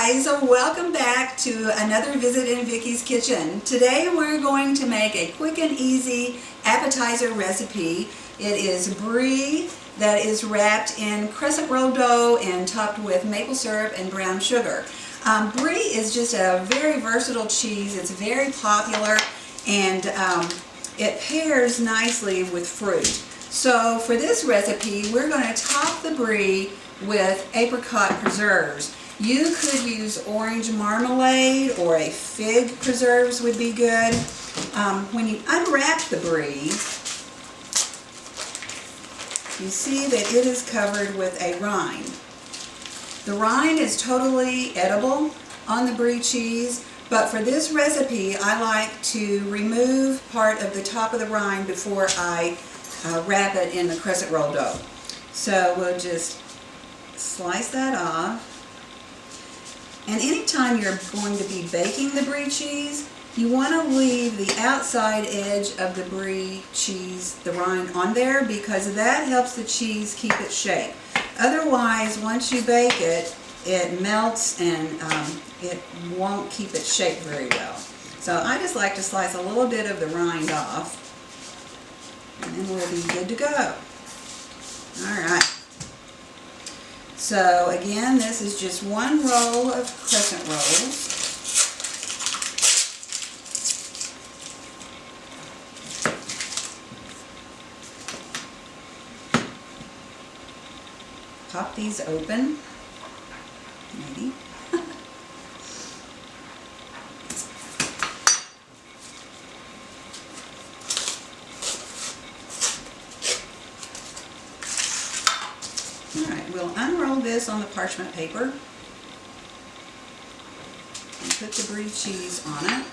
guys, welcome back to another visit in Vicky's kitchen. Today we're going to make a quick and easy appetizer recipe. It is brie that is wrapped in crescent roll dough and topped with maple syrup and brown sugar. Brie is just a very versatile cheese. It's very popular and it pairs nicely with fruit. So for this recipe we're going to top the brie with apricot preserves. You could use orange marmalade or a fig preserves would be good. When you unwrap the brie, you see that it is covered with a rind. The rind is totally edible on the brie cheese, but for this recipe I like to remove part of the top of the rind before I wrap it in the crescent roll dough. So we'll just slice that off. And anytime you're going to be baking the brie cheese, you want to leave the outside edge of the brie cheese, the rind, on there because that helps the cheese keep its shape. Otherwise, once you bake it, it melts and it won't keep its shape very well. So I just like to slice a little bit of the rind off and then we'll be good to go. Alright. So again, this is just one roll of crescent rolls. Pop these open, maybe. Alright, we'll unroll this on the parchment paper and put the brie cheese on it.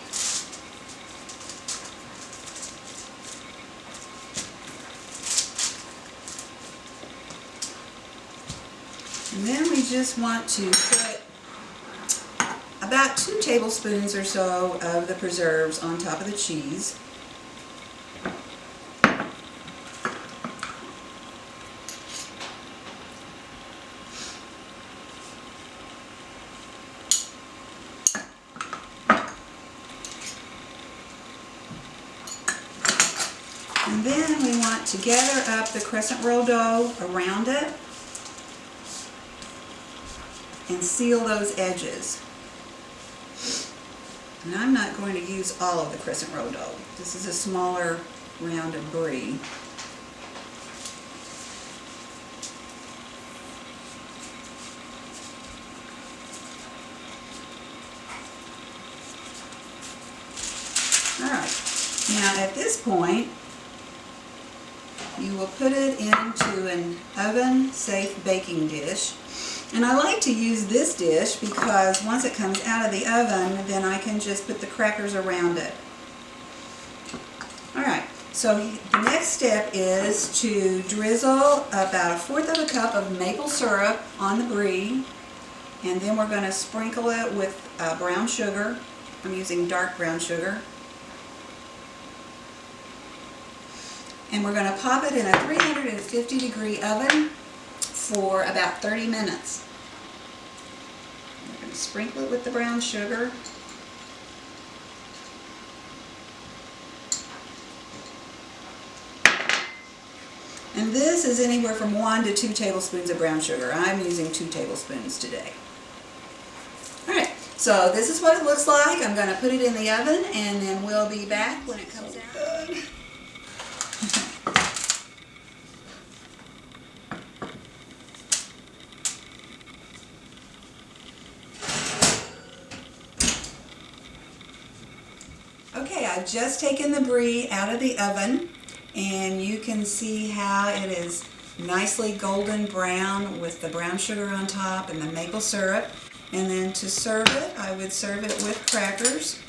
And then we just want to put about 2 tablespoons or so of the preserves on top of the cheese. And then we want to gather up the crescent roll dough around it and seal those edges. And I'm not going to use all of the crescent roll dough. This is a smaller round of brie. Alright, now at this point you will put it into an oven-safe baking dish. And I like to use this dish because once it comes out of the oven, then I can just put the crackers around it. Alright, so the next step is to drizzle about 1/4 of a cup of maple syrup on the brie. And then we're going to sprinkle it with brown sugar. I'm using dark brown sugar. And we're going to pop it in a 350-degree oven for about 30 minutes. We're going to sprinkle it with the brown sugar. And this is anywhere from 1 to 2 tablespoons of brown sugar. I'm using 2 tablespoons today. Alright, so this is what it looks like. I'm going to put it in the oven and then we'll be back when it comes out. Okay, I've just taken the brie out of the oven and you can see how it is nicely golden brown with the brown sugar on top and the maple syrup. And then to serve it, I would serve it with crackers.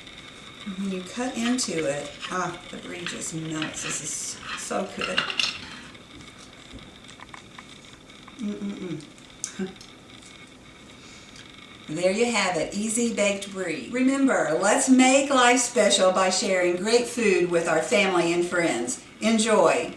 And when you cut into it, the brie just melts. This is so good. There you have it, easy baked brie. Remember, let's make life special by sharing great food with our family and friends. Enjoy!